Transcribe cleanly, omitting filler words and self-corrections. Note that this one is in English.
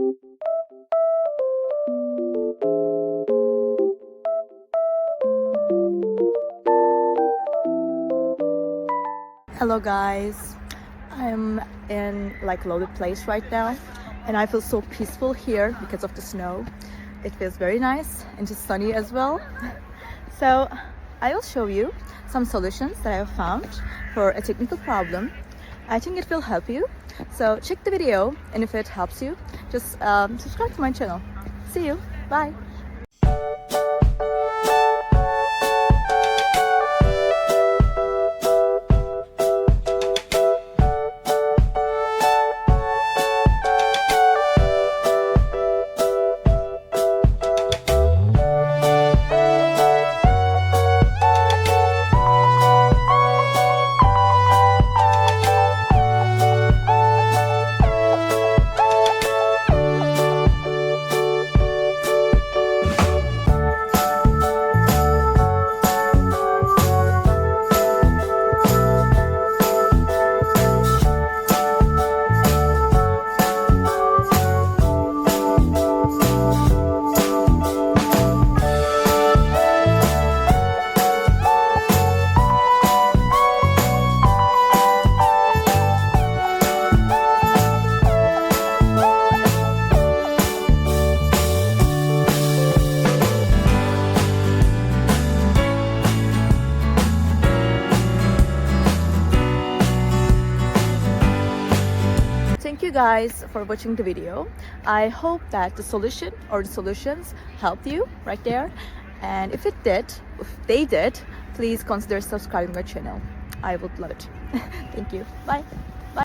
Hello guys, I'm in like loaded place right now and I feel so peaceful here because of the snow. It feels very nice and just sunny as well. So I will show you some solutions that I have found for a technical problem. I think it will help you. So check the video, and if it helps you, just subscribe to my channel. See you. Bye. Thank you guys for watching the video. I hope that the solution or the solutions helped you right there. And if they did, please consider subscribing my channel. I would love it. Thank you. Bye.